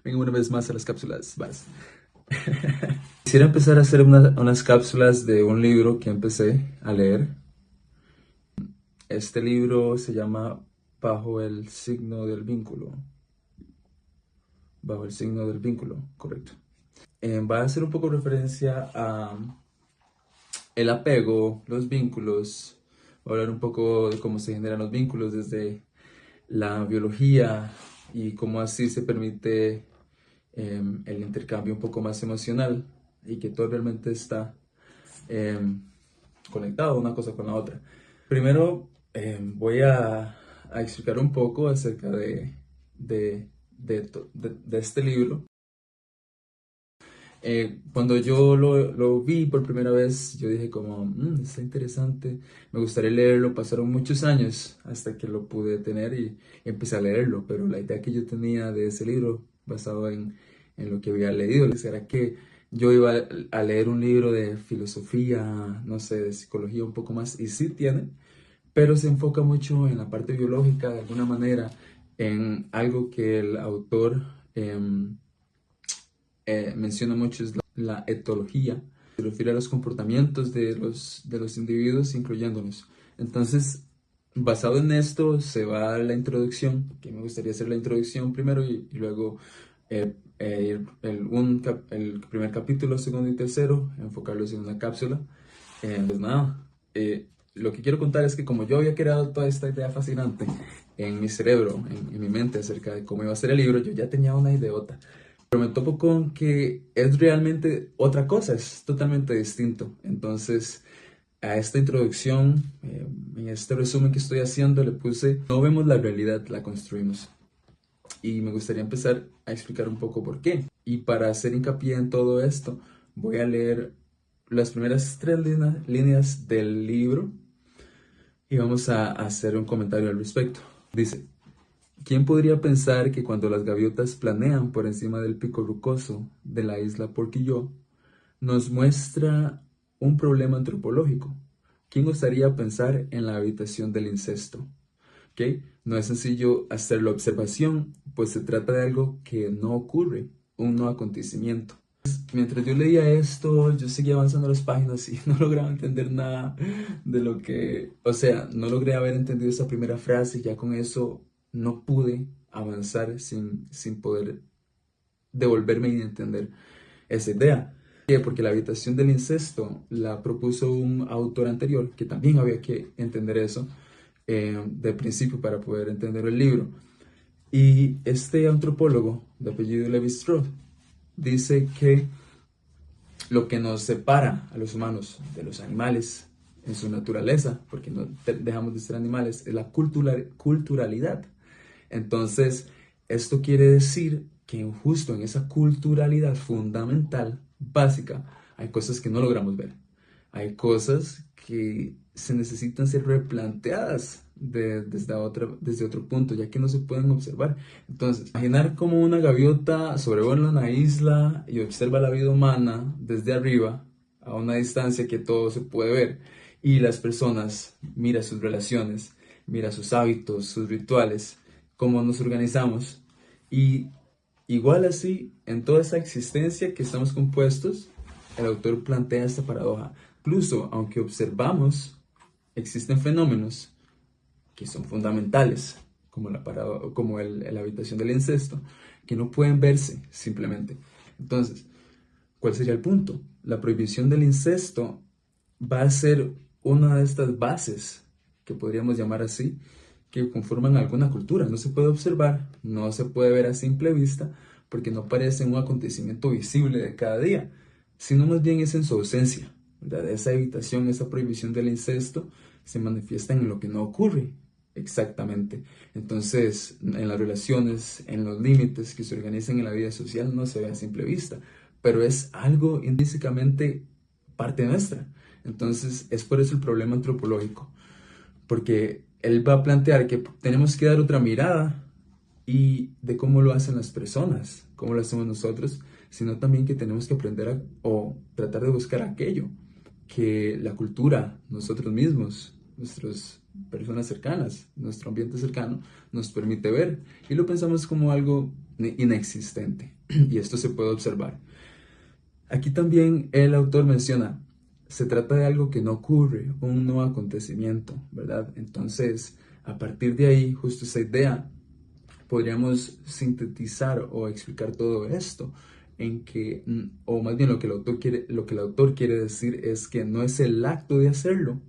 Venga una vez más a las cápsulas. Vas. Quisiera empezar a hacer unas cápsulas de un libro que empecé a leer. Este libro se llama Bajo el signo del vínculo. Bajo el signo del vínculo, correcto. Va a hacer un poco referencia a el apego, los vínculos. Va a hablar un poco de cómo se generan los vínculos desde la biología y cómo así se permite el intercambio un poco más emocional y que todo realmente está conectado una cosa con la otra. Primero voy a explicar un poco acerca de este libro. Cuando yo lo vi por primera vez, yo dije como, está interesante, me gustaría leerlo. Pasaron muchos años hasta que lo pude tener y empecé a leerlo, pero la idea que yo tenía de ese libro, basado en lo que había leído, era que yo iba a leer un libro de filosofía, no sé, de psicología un poco más, y sí tiene, pero se enfoca mucho en la parte biológica de alguna manera, en algo que el autor menciona mucho es la etología, se refiere a los comportamientos de los individuos, incluyéndonos. Entonces, basado en esto, se va la introducción, que me gustaría hacer la introducción primero y luego el primer capítulo, segundo y tercero, enfocarlos en una cápsula. Pues nada, lo que quiero contar es que como yo había creado toda esta idea fascinante en mi cerebro, en mi mente acerca de cómo iba a ser el libro, yo ya tenía una ideota. Pero me topo con que es realmente otra cosa, es totalmente distinto. Entonces, a esta introducción, en este resumen que estoy haciendo, le puse, no vemos la realidad, la construimos. Y me gustaría empezar a explicar un poco por qué. Y para hacer hincapié en todo esto, voy a leer las primeras tres líneas del libro y vamos a hacer un comentario al respecto. Dice, ¿quién podría pensar que cuando las gaviotas planean por encima del pico rocoso de la isla Porquillo, nos muestra un problema antropológico? ¿Quién osaría pensar en la habitación del incesto? ¿Okay? No es sencillo hacer la observación, pues se trata de algo que no ocurre, un no acontecimiento. Mientras yo leía esto, yo seguía avanzando las páginas y no lograba entender nada de lo que, o sea, no logré haber entendido esa primera frase y ya con eso no pude avanzar sin poder devolverme y entender esa idea. ¿Por qué? Porque la habitación del incesto la propuso un autor anterior que también había que entender eso de principio para poder entender el libro. Y este antropólogo de apellido Levi-Strauss dice que lo que nos separa a los humanos de los animales en su naturaleza, porque no dejamos de ser animales, es la culturalidad. Entonces, esto quiere decir que justo en esa culturalidad fundamental, básica, hay cosas que no logramos ver. Hay cosas que se necesitan ser replanteadas desde otro punto, ya que no se pueden observar. Entonces, imaginar cómo una gaviota sobrevuela una isla y observa la vida humana desde arriba, a una distancia que todo se puede ver, y las personas mira sus relaciones, mira sus hábitos, sus rituales, cómo nos organizamos, y igual así, en toda esa existencia que estamos compuestos, el autor plantea esta paradoja. Incluso, aunque observamos, existen fenómenos que son fundamentales, como la habitación del incesto, que no pueden verse simplemente. Entonces, ¿cuál sería el punto? La prohibición del incesto va a ser una de estas bases, que podríamos llamar así, que conforman alguna cultura. No se puede observar, no se puede ver a simple vista, porque no parece un acontecimiento visible de cada día, sino más bien es en su ausencia, ¿verdad? Esa evitación, esa prohibición del incesto se manifiesta en lo que no ocurre exactamente. Entonces, en las relaciones, en los límites que se organizan en la vida social, no se ve a simple vista, pero es algo intrínsecamente parte nuestra. Entonces, es por eso el problema antropológico, porque él va a plantear que tenemos que dar otra mirada y de cómo lo hacen las personas, cómo lo hacemos nosotros, sino también que tenemos que aprender o tratar de buscar aquello que la cultura, nosotros mismos, nuestras personas cercanas, nuestro ambiente cercano, nos permite ver. Y lo pensamos como algo inexistente. y esto se puede observar. Aquí también el autor menciona, se trata de algo que no ocurre, un no acontecimiento, ¿verdad? Entonces, a partir de ahí, justo esa idea, podríamos sintetizar o explicar todo esto en que, o más bien lo que el autor quiere decir es que no es el acto de hacerlo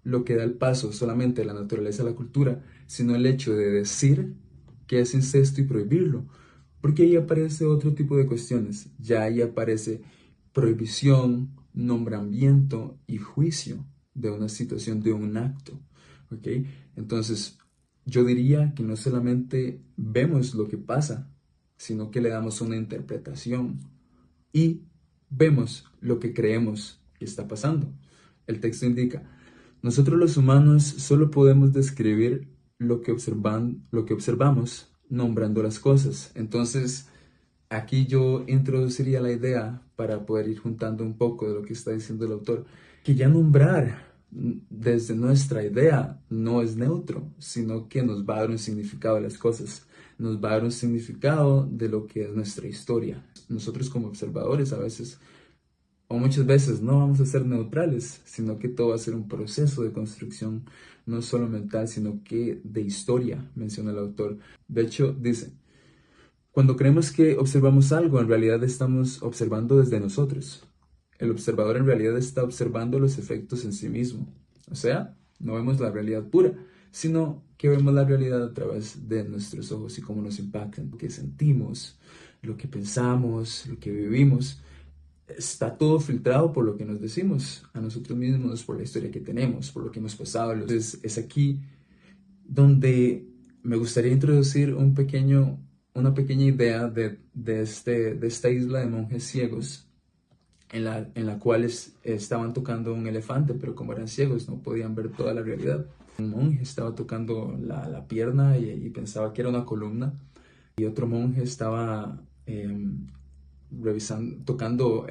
lo que da el paso solamente a la naturaleza de la cultura, sino el hecho de decir que es incesto y prohibirlo. Porque ahí aparece otro tipo de cuestiones. Ya ahí aparece prohibición, nombramiento y juicio de una situación, de un acto. ¿Ok? Entonces, yo diría que no solamente vemos lo que pasa, sino que le damos una interpretación y vemos lo que creemos que está pasando. El texto indica, nosotros los humanos solo podemos describir lo que observamos nombrando las cosas. Entonces, aquí yo introduciría la idea para poder ir juntando un poco de lo que está diciendo el autor, que ya nombrar desde nuestra idea no es neutro, sino que nos va a dar un significado de las cosas, nos va a dar un significado de lo que es nuestra historia. Nosotros como observadores a veces o muchas veces no vamos a ser neutrales, sino que todo va a ser un proceso de construcción, no solo mental, sino que de historia, menciona el autor. De hecho, dice, cuando creemos que observamos algo, en realidad estamos observando desde nosotros. El observador en realidad está observando los efectos en sí mismo. O sea, no vemos la realidad pura, sino que vemos la realidad a través de nuestros ojos y cómo nos impactan, lo que sentimos, lo que pensamos, lo que vivimos. Está todo filtrado por lo que nos decimos a nosotros mismos, por la historia que tenemos, por lo que hemos pasado. Entonces, es aquí donde me gustaría introducir una pequeña idea de esta isla de monjes ciegos, en la cual estaban tocando un elefante, pero como eran ciegos no podían ver toda la realidad. Un monje estaba tocando la pierna y pensaba que era una columna, y otro monje estaba tocando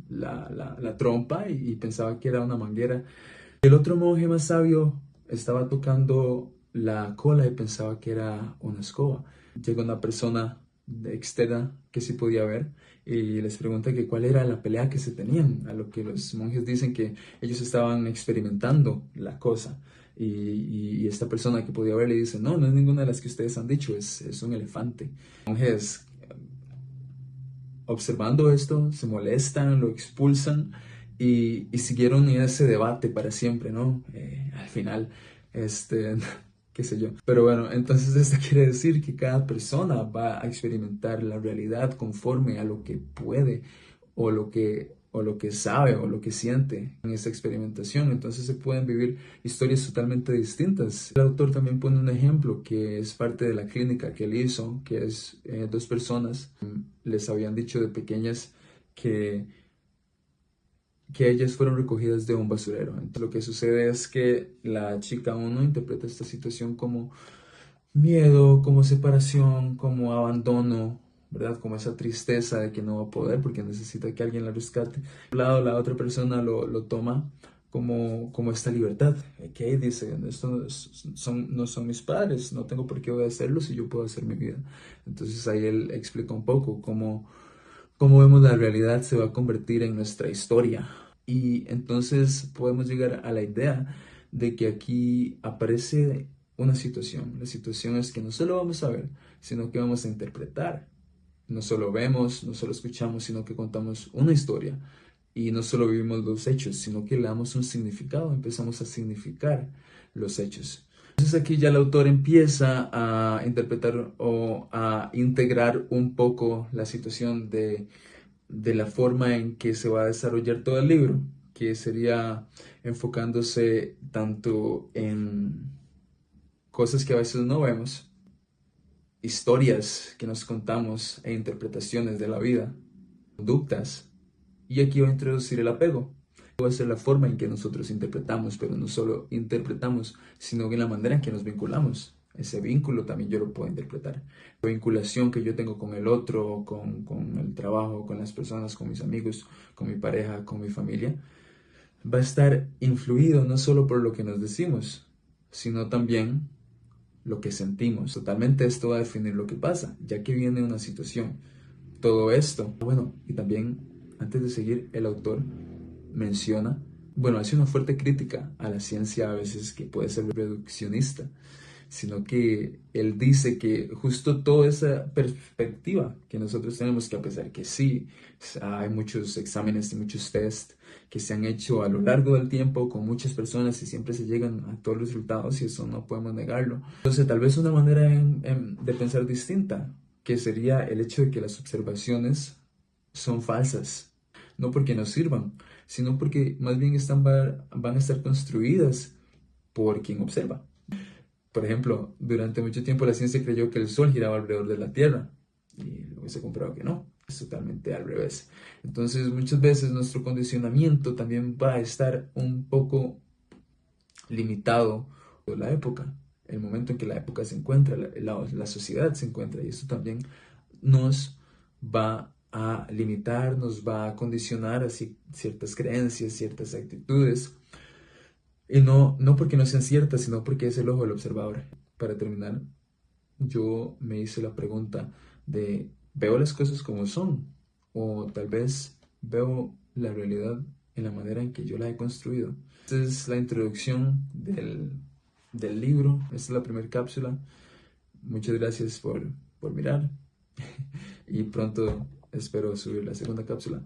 la trompa y pensaba que era una manguera. El otro monje más sabio estaba tocando la cola y pensaba que era una escoba. Llega una persona externa que sí podía ver y les pregunta que cuál era la pelea que se tenían, a lo que los monjes dicen que ellos estaban experimentando la cosa. Y esta persona que podía ver le dice, no, no es ninguna de las que ustedes han dicho, es un elefante. Los monjes, observando esto, se molestan, lo expulsan y siguieron en ese debate para siempre, ¿no? Al final, qué sé yo. Pero bueno, entonces esto quiere decir que cada persona va a experimentar la realidad conforme a lo que puede o lo que sabe o lo que siente en esa experimentación. Entonces se pueden vivir historias totalmente distintas. El autor también pone un ejemplo que es parte de la clínica que él hizo, que es dos personas les habían dicho de pequeñas que ellas fueron recogidas de un basurero. Entonces, lo que sucede es que la chica uno interpreta esta situación como miedo, como separación, como abandono, ¿verdad? Como esa tristeza de que no va a poder porque necesita que alguien la rescate. Por un lado, la otra persona lo toma como esta libertad. Que dice, esto no son mis padres, no tengo por qué obedecerlos si yo puedo hacer mi vida. Entonces ahí él explica un poco cómo vemos la realidad se va a convertir en nuestra historia. Y entonces podemos llegar a la idea de que aquí aparece una situación. La situación es que no solo vamos a ver, sino que vamos a interpretar. No solo vemos, no solo escuchamos, sino que contamos una historia. Y no solo vivimos los hechos, sino que le damos un significado, empezamos a significar los hechos. Entonces aquí ya el autor empieza a interpretar o a integrar un poco la situación de la forma en que se va a desarrollar todo el libro, que sería enfocándose tanto en cosas que a veces no vemos, historias que nos contamos e interpretaciones de la vida, conductas, y aquí va a introducir el apego. Va a ser la forma en que nosotros interpretamos, pero no solo interpretamos, sino en la manera en que nos vinculamos. Ese vínculo también yo lo puedo interpretar. La vinculación que yo tengo con el otro, con el trabajo, con las personas, con mis amigos, con mi pareja, con mi familia, va a estar influido no solo por lo que nos decimos, sino también lo que sentimos. Totalmente esto va a definir lo que pasa, ya que viene una situación. todo esto. Bueno, y también antes de seguir, el autor menciona, bueno, hace una fuerte crítica a la ciencia a veces que puede ser reduccionista, sino que él dice que justo toda esa perspectiva que nosotros tenemos, que a pesar que sí, hay muchos exámenes y muchos test que se han hecho a lo largo del tiempo con muchas personas y siempre se llegan a todos los resultados y eso no podemos negarlo. Entonces, tal vez una manera de pensar distinta, que sería el hecho de que las observaciones son falsas, no porque nos sirvan, sino porque más bien van a estar construidas por quien observa. Por ejemplo, durante mucho tiempo la ciencia creyó que el Sol giraba alrededor de la Tierra y luego se comprobó que no, es totalmente al revés. Entonces, muchas veces nuestro condicionamiento también va a estar un poco limitado por la época, el momento en que la época se encuentra, la sociedad se encuentra, y esto también nos va a limitar, nos va a condicionar así ciertas creencias, ciertas actitudes, y no porque no sean ciertas, sino porque es el ojo del observador. Para terminar, yo me hice la pregunta de, ¿veo las cosas como son? O tal vez veo la realidad en la manera en que yo la he construido. Esta es la introducción del libro, esta es la primera cápsula. Muchas gracias por mirar y pronto espero subir la segunda cápsula.